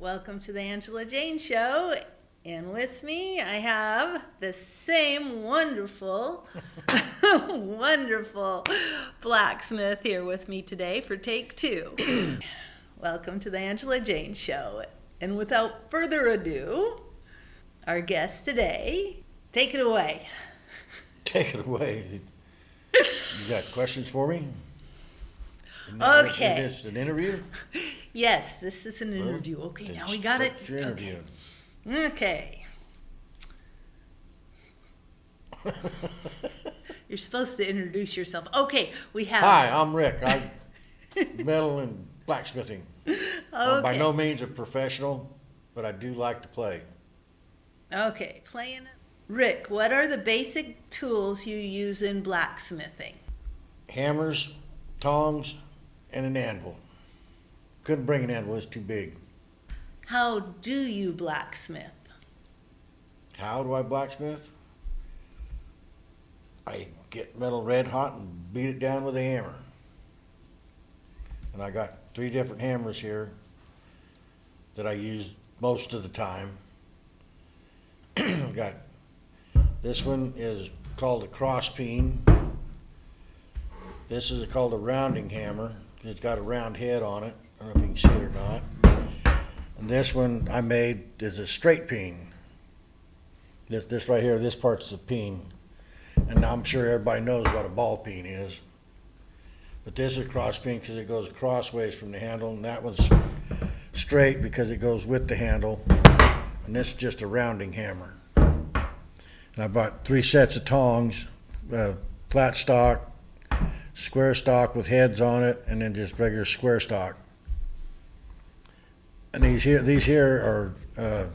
Welcome to the Angela Jane Show. And with me, I have the same wonderful, wonderful blacksmith here with me today for take two. Welcome to the Angela Jane Show. And without further ado, our guest today, take it away. Take it away. You got questions for me? Okay. Is this an interview? Yes, this is an interview. Okay, now we got it. What's your interview? Okay. You're supposed to introduce yourself. Okay, we have. Hi, I'm Rick. I'm metal and blacksmithing. I'm by Okay. no means a professional, but I do like to play. Okay, playing it. Rick, what are the basic tools you use in blacksmithing? Hammers, tongs, and an anvil. Couldn't bring an anvil, it's too big. How do you blacksmith? How do I blacksmith? I get metal red hot and beat it down with a hammer. And I got 3 different hammers here that I use most of the time. Got this one is called a cross peen. This is called a rounding hammer. It's got a round head on it. I don't know if you can see it or not. And this one I made is a straight peen. This right here, this part's the peen. And I'm sure everybody knows what a ball peen is. But this is a cross peen because it goes crossways from the handle, and that one's straight because it goes with the handle. And this is just a rounding hammer. And I bought 3 sets of tongs, flat stock, square stock with heads on it, and then just regular square stock. And these here are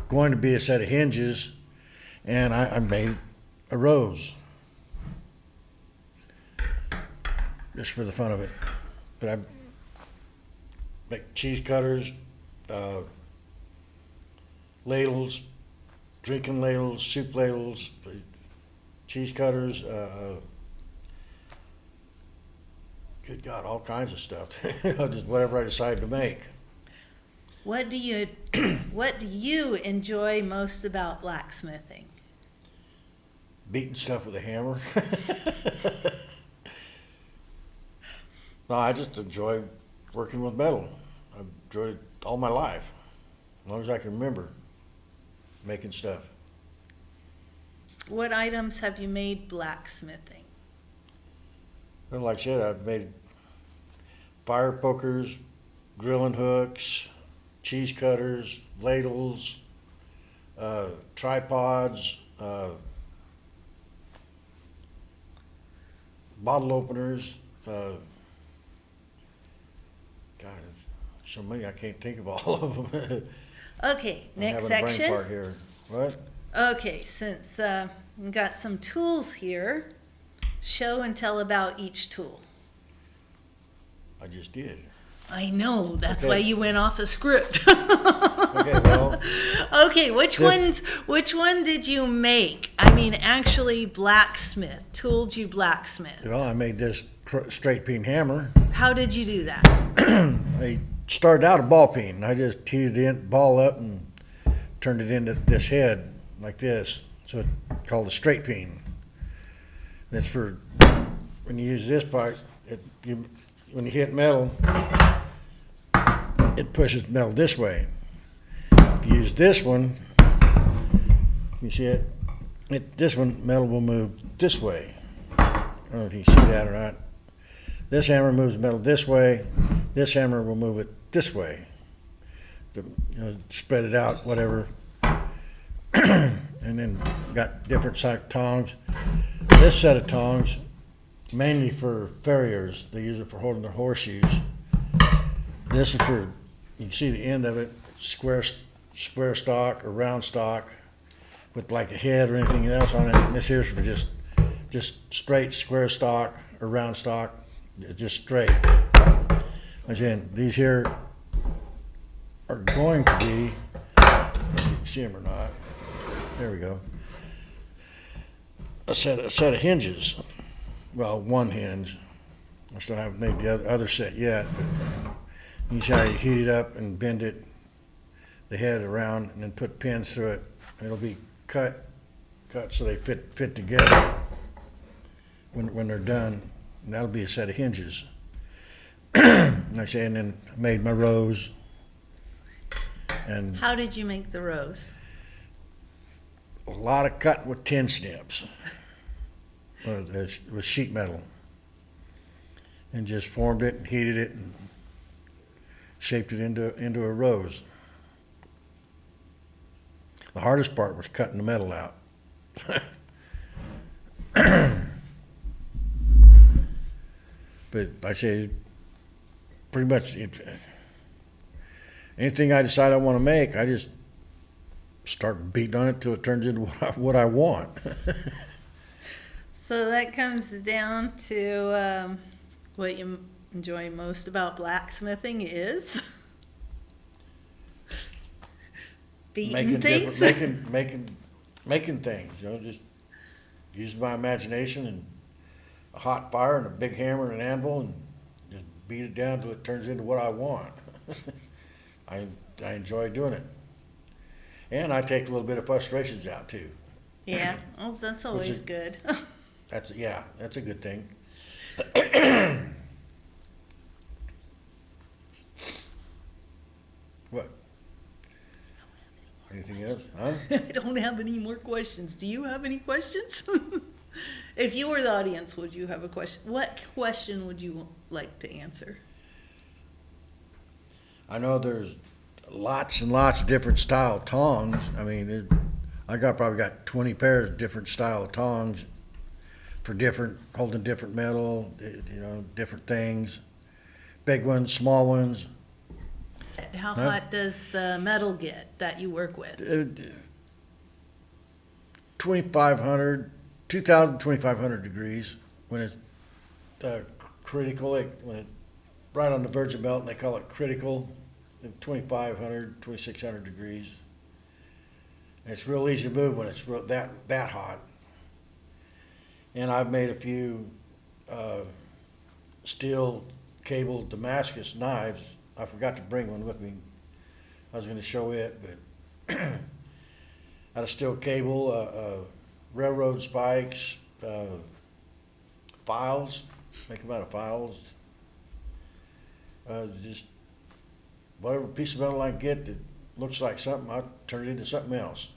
going to be a set of hinges, and I made a rose just for the fun of it. But I make cheese cutters, ladles, drinking ladles, soup ladles, cheese cutters, good God, all kinds of stuff. Just whatever I decide to make. What do you enjoy most about blacksmithing? Beating stuff with a hammer. No, I just enjoy working with metal. I've enjoyed it all my life, as long as I can remember making stuff. What items have you made blacksmithing? Well, like I said, I've made fire pokers, grilling hooks, cheese cutters, ladles, tripods, bottle openers. God, so many I can't think of all of them. Okay, next I'm having a brain section. fart here. What? Okay, since we've got some tools here, show and tell about each tool. I just did. I know, that's Okay. why you went off a script. Okay, well. Okay, which one did you make? I mean, actually blacksmith, tooled you blacksmith. Well, I made this straight peen hammer. How did you do that? I started out a ball peen. I just heated the ball up and turned it into this head like this. So it's called a straight peen. And it's for when you use this part. When you hit metal, it pushes metal this way. If you use this one, you see it? This one, metal will move this way. I don't know if you can see that or not. This hammer moves metal this way. This hammer will move it this way. Spread it out, whatever. And then got different size tongs. This set of tongs, mainly for farriers. They use it for holding their horseshoes. This is for, you can see the end of it, square stock or round stock with like a head or anything else on it. And this here's for just straight square stock or round stock, just straight. Again, these here are going to be, if you can see them or not, there we go, a set of hinges. Well, one hinge. I still haven't made the other set yet. But you see how you heat it up and bend it the head around and then put pins through it. It'll be cut so they fit together when they're done. And that'll be a set of hinges. And I say, and then I made my rows. And how did you make the rows? a lot of cutting with tin snips with sheet metal, and just formed it and heated it and shaped it into a rose. The hardest part was cutting the metal out. But I say, pretty much, anything I decide I want to make, I just start beating on it till it turns into what I want. So that comes down to what you enjoy most about blacksmithing is beating things. Making things. Just use my imagination and a hot fire and a big hammer and an anvil and just beat it down till it turns into what I want. I enjoy doing it. And I take a little bit of frustrations out too. Yeah, oh, that's always good. That's a good thing. What? Anything else? Huh? I don't have any more questions. Do you have any questions? If you were the audience, would you have a question? What question would you like to answer? I know there's lots and lots of different style tongs. I mean, probably got 20 pairs of different style tongs for holding different metal, different things. Big ones, small ones. How hot does the metal get that you work with? 2,500, 2,500 degrees when it's critical, when it's right on the verge of melting, they call it critical. 2,500, 2,600 degrees. And it's real easy to move when it's that hot. And I've made a few steel cable Damascus knives. I forgot to bring one with me. I was going to show it, but out of steel cable, railroad spikes, files, make them out of files. Just whatever piece of metal I can get that looks like something, I'll turn it into something else.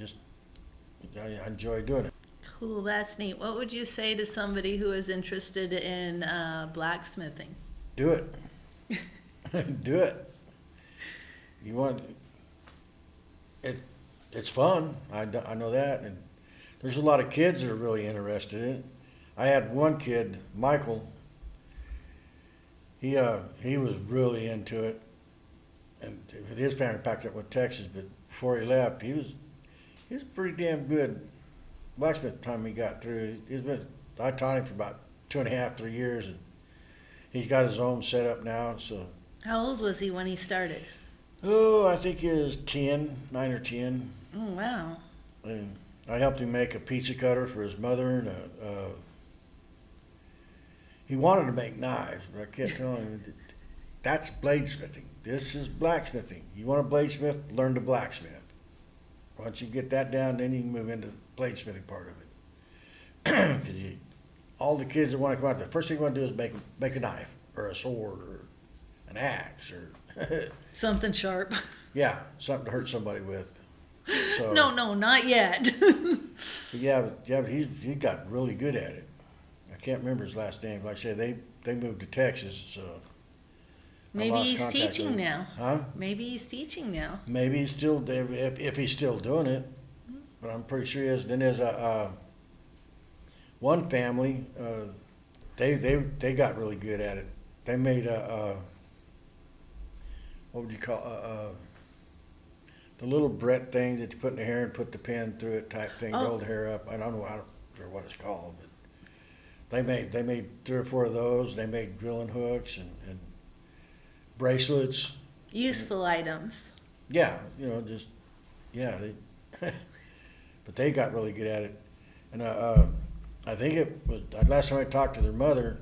I enjoy doing it. Cool, that's neat. What would you say to somebody who is interested in blacksmithing? Do it. Do it. You want it? It's fun. I know that, and there's a lot of kids that are really interested in it. I had one kid, Michael. He was really into it, and his family packed up with Texas. But before he left, he was pretty damn good blacksmith. Time he got through, I taught him for about 2.5, 3 years, and he's got his own setup now. So. How old was he when he started? Oh, I think he was 9 or 10. Oh, wow. And I helped him make a pizza cutter for his mother, and he wanted to make knives, but I kept telling him, that's bladesmithing. This is blacksmithing. You want to bladesmith, learn to blacksmith. Once you get that down, then you can move into the bladesmithing part of it. Because all the kids that want to come out there, first thing you want to do is make a knife or a sword or an axe or something sharp. Yeah, something to hurt somebody with. So, no, not yet. but he got really good at it. I can't remember his last name. Like I said, they moved to Texas, so. Maybe he's teaching now. Huh? Maybe he's teaching now. Maybe he's still there, if he's still doing it. But I'm pretty sure he is. Then there's one family. They got really good at it. They made what would you call the little Brett thing that you put in the hair and put the pin through it type thing, roll the hair up. I don't know what it's called, but they made 3 or 4 of those. They made drilling hooks and bracelets. Useful items. Yeah, but they got really good at it. And I think it was last time I talked to their mother,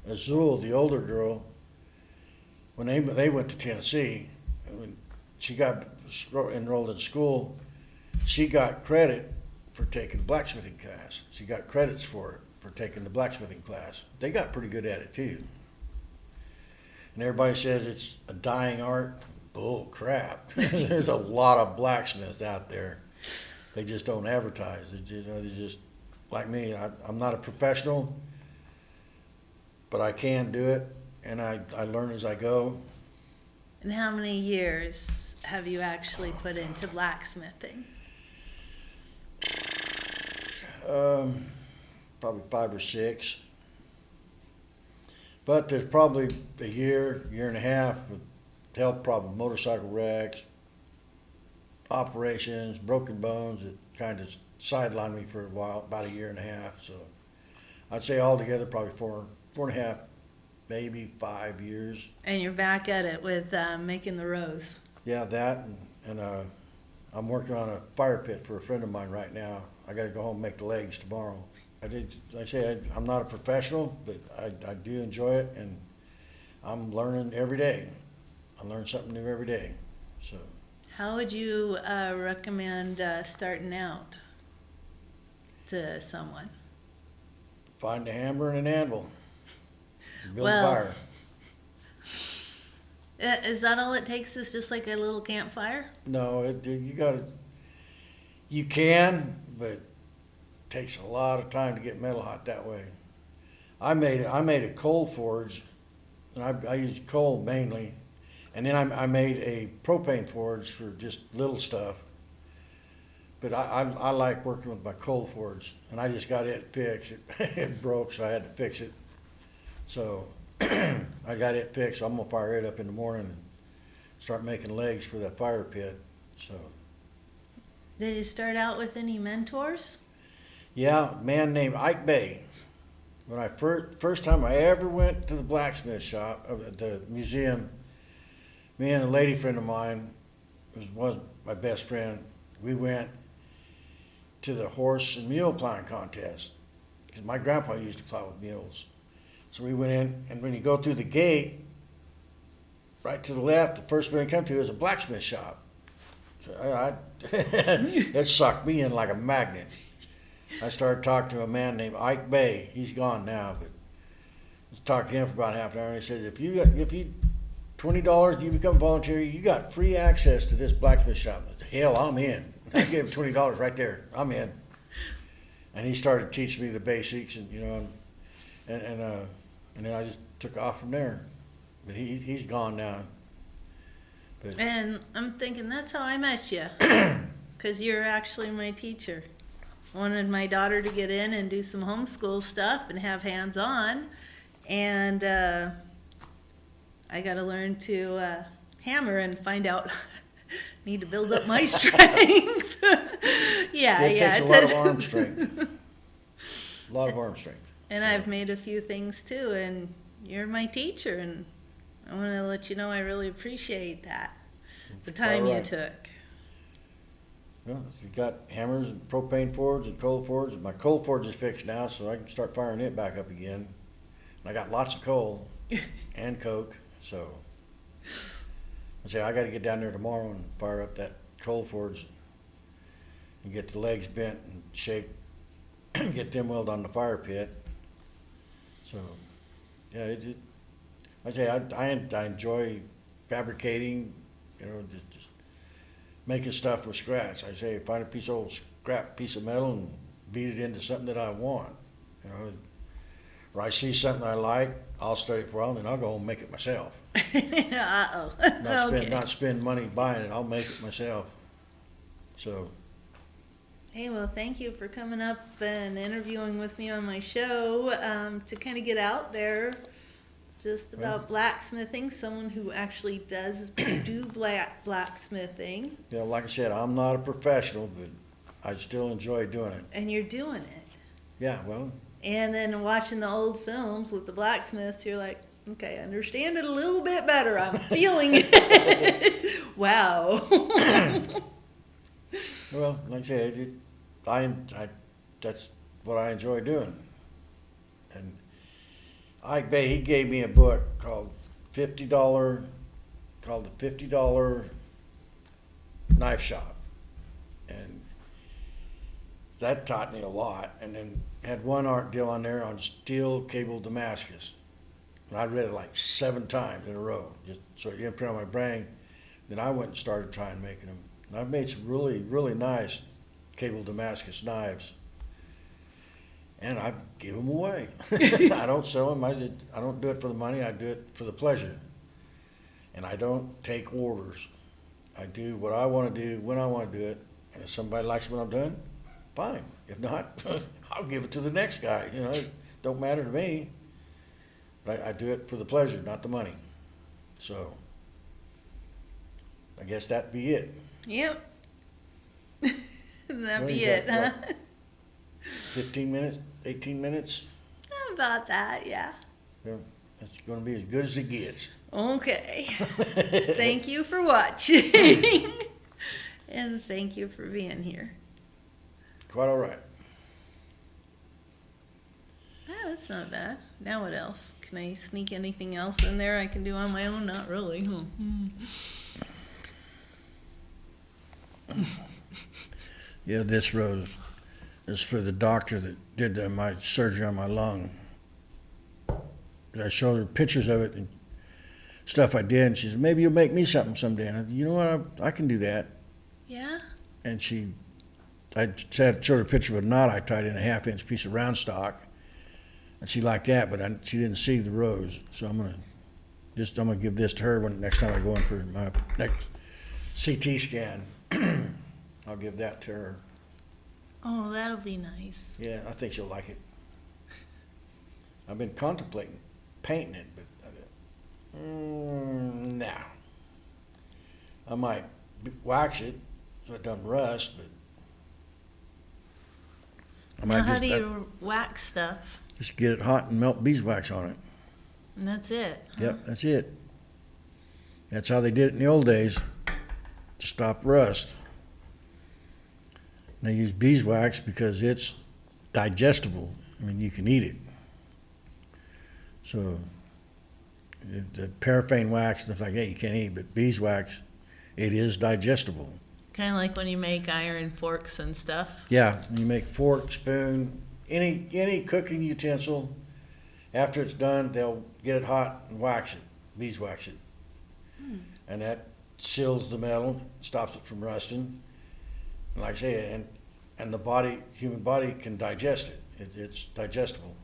Azul, the older girl, when they went to Tennessee, she got enrolled in school. She got credit for taking blacksmithing class. She got credits for it, for taking the blacksmithing class. They got pretty good at it too. And everybody says it's a dying art. Bull crap. There's a lot of blacksmiths out there. They just don't advertise. They're just like me. I'm not a professional, but I can do it, and I learn as I go. And how many years have you actually put into blacksmithing? Probably 5 or 6. But there's probably a year and a half of health problems, motorcycle wrecks, operations, broken bones that kind of sidelined me for a while, about a year and a half. So I'd say altogether probably 4.5, maybe 5 years. And you're back at it with making the rows. Yeah, that, and I'm working on a fire pit for a friend of mine right now. I got to go home and make the legs tomorrow. I'm not a professional, but I do enjoy it, and I'm learning every day. I learn something new every day. So, how would you recommend starting out to someone? Find a hammer and an anvil. Build a Well, fire. Is that all it takes? Is just like a little campfire? No, you can, but it takes a lot of time to get metal hot that way. I made a coal forge, and I used coal mainly, and then I made a propane forge for just little stuff. But I like working with my coal forge, and I just got it fixed. It broke, so I had to fix it. So I got it fixed. So I'm gonna fire it up in the morning and start making legs for that fire pit. So. Did you start out with any mentors? Yeah, a man named Ike Bay. When I first time I ever went to the blacksmith shop, the museum, me and a lady friend of mine, was my best friend, we went to the horse and mule plowing contest because my grandpa used to plow with mules. So we went in, and when you go through the gate, right to the left, the first one you come to is a blacksmith shop. So it sucked me in like a magnet. I started talking to a man named Ike Bay. He's gone now, but I talked to him for about half an hour. And he said, if you $20, you become volunteer, you got free access to this blacksmith shop. I said, hell, I'm in. I gave him $20 right there. I'm in. And he started teaching me the basics, and and then I just took off from there. But he's gone now. But, And I'm thinking that's how I met you, because you're actually my teacher. Wanted my daughter to get in and do some homeschool stuff and have hands-on, and I got to learn to hammer and find out. Need to build up my strength. it takes a lot of arm strength. A lot of arm strength. And I've made a few things too, and you're my teacher, and I want to let you know I really appreciate that, the time you took. Well, you got hammers and propane forge and coal forge. My coal forge is fixed now, so I can start firing it back up again. And I got lots of coal and coke, so I say I got to get down there tomorrow and fire up that coal forge and get the legs bent and shaped, get them welded on the fire pit. So, yeah, I say I enjoy fabricating, just making stuff from scratch. I say find a old scrap piece of metal and beat it into something that I want. Or I see something I like, I'll study it for a while, and then I'll go home and make it myself. Uh-oh. Not spend money buying it. I'll make it myself. So. Hey, well, thank you for coming up and interviewing with me on my show to kind of get out there just about blacksmithing, someone who actually does do blacksmithing. Yeah, like I said, I'm not a professional, but I still enjoy doing it. And you're doing it. Yeah, well. And then watching the old films with the blacksmiths, you're like, okay, I understand it a little bit better. I'm feeling it. Wow. Well, like I said, that's what I enjoy doing. And Ike Bay, he gave me a book called the $50 knife shop. And that taught me a lot. And then had one art deal on there on steel cable Damascus. And I read it like 7 times in a row, just so it imprinted on my brain. Then I went and started trying making them. And I've made some really, really nice cable Damascus knives. And I give them away. I don't sell them. I don't do it for the money. I do it for the pleasure. And I don't take orders. I do what I want to do when I want to do it. And if somebody likes what I'm doing, fine. If not, I'll give it to the next guy. You know, it don't matter to me. But I do it for the pleasure, not the money. So I guess that'd be it. Yep. That'd be you it, got, huh? what, 15 minutes, 18 minutes? About that, yeah. Yeah, it's going to be as good as it gets. Okay. Thank you for watching. And thank you for being here. Quite all right. Oh, that's not bad. Now what else? Can I sneak anything else in there I can do on my own? Not really. Yeah, this rose is for the doctor that did my surgery on my lung. I showed her pictures of it and stuff I did, and she said, maybe you'll make me something someday. And I said, you know what, I can do that. Yeah? And I showed her a picture of a knot I tied in a 1/2-inch piece of round stock, and she liked that, but she didn't see the rose. So I'm gonna give this to her when next time I go in for my next CT scan. I'll give that to her. Oh, that'll be nice. Yeah, I think she'll like it. I've been contemplating painting it, but no. I might wax it so it doesn't rust, but I might Now, how do you wax stuff? just get it hot and melt beeswax on it. And that's it. Huh? Yep, that's it. That's how they did it in the old days to stop rust. They use beeswax because it's digestible. I mean, you can eat it. So the paraffin wax and stuff like that you can't eat, but beeswax, it is digestible. Kind of like when you make iron forks and stuff. Yeah, you make fork, spoon, any cooking utensil. After it's done, they'll get it hot and wax it, beeswax it, and that seals the metal, stops it from rusting. And like I say, and the human body can digest it. It's digestible.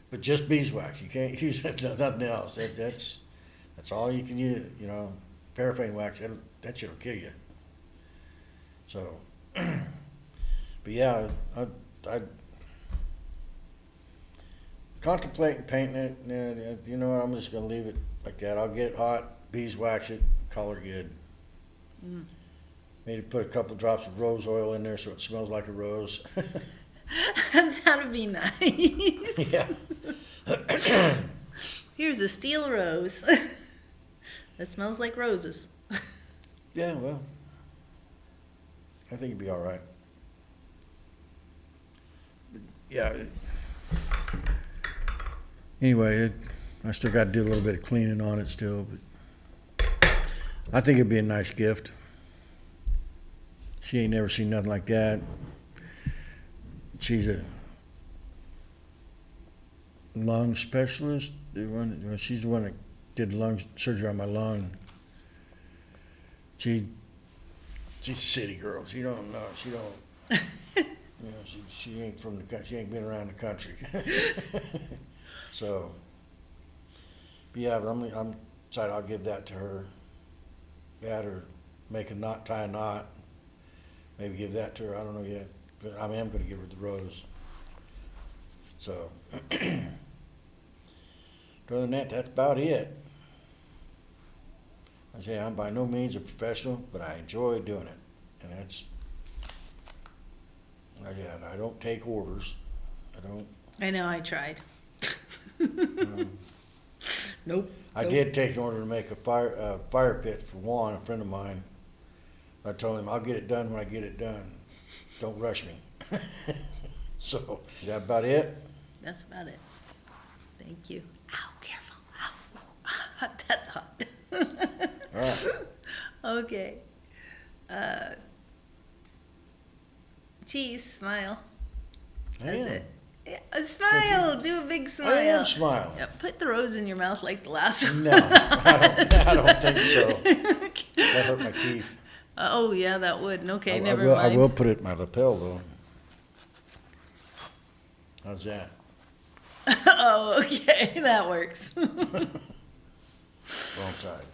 But just beeswax, you can't use it, nothing else. That's all you can use. You know, paraffin wax, that shit'll kill you. So, but yeah, I contemplating painting it. And, you know what? I'm just gonna leave it like that. I'll get it hot, beeswax it, color good. Maybe put a couple drops of rose oil in there so it smells like a rose. That'd be nice. Yeah. Here's a steel rose. That smells like roses. Yeah, well, I think it'd be all right. But yeah. Anyway, I still got to do a little bit of cleaning on it still, but I think it'd be a nice gift. She ain't never seen nothing like that. She's a lung specialist. She's the one that did lung surgery on my lung. She's a city girl. She don't know. She don't. You know, she ain't from the country. She ain't been around the country. So, yeah, but I'm decided I'll give that to her. That or make a knot, tie a knot. Maybe give that to her. I don't know yet. But I am going to give her the rose. So, other than that, that's about it. I say I'm by no means a professional, but I enjoy doing it, and that's. Again, I don't take orders. I don't. I know, I tried. Nope. I did take an order to make a fire pit for Juan, a friend of mine. I told him I'll get it done when I get it done. Don't rush me. So, is that about it? That's about it. Thank you. Ow, careful. Ow. That's hot. All right. Okay. Cheese, smile. I That's am. it. Yeah, a smile. Do a big smile. I am smiling. Yeah, put the rose in your mouth like the last one. No, I don't think so. That hurt my teeth. Oh, yeah, that would. Okay, never I mind. will put it in my lapel, though. How's that? Oh, okay, that works. Wrong side.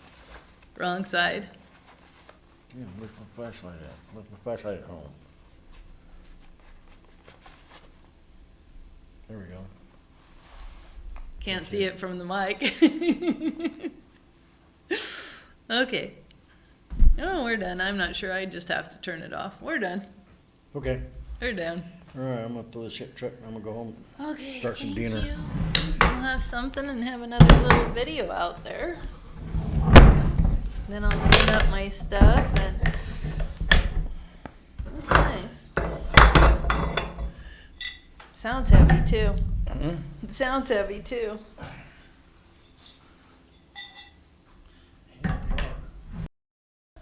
Wrong side. Yeah, where's my flashlight at? Where's my flashlight at home? There we go. Can't see it from the mic. Okay. Oh, we're done. I'm not sure. I just have to turn it off. We're done. Okay. We're done. All right, I'm gonna throw this shit truck. I'm gonna go home. Okay. Start some thank dinner. you. We'll have something and have another little video out there. Then I'll clean up my stuff and that's nice. Sounds heavy too. It sounds heavy too.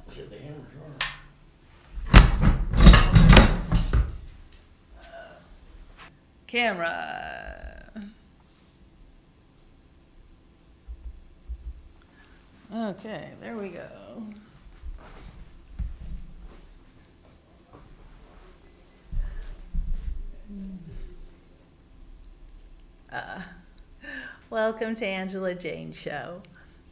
Is it the hammer drawer? Camera. Okay, there we go. Welcome to Angela Jane Show.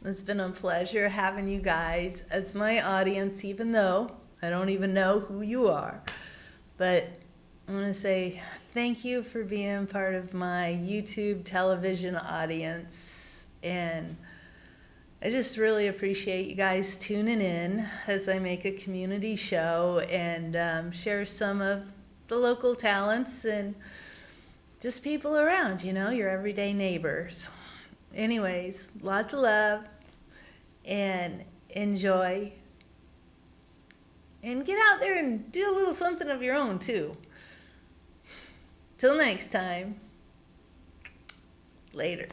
It's been a pleasure having you guys as my audience, even though I don't even know who you are. But I want to say thank you for being part of my YouTube television audience. And I just really appreciate you guys tuning in as I make a community show and share some of the local talents and just people around, you know, your everyday neighbors. Anyways, lots of love and enjoy. And get out there and do a little something of your own too. Till next time. Later.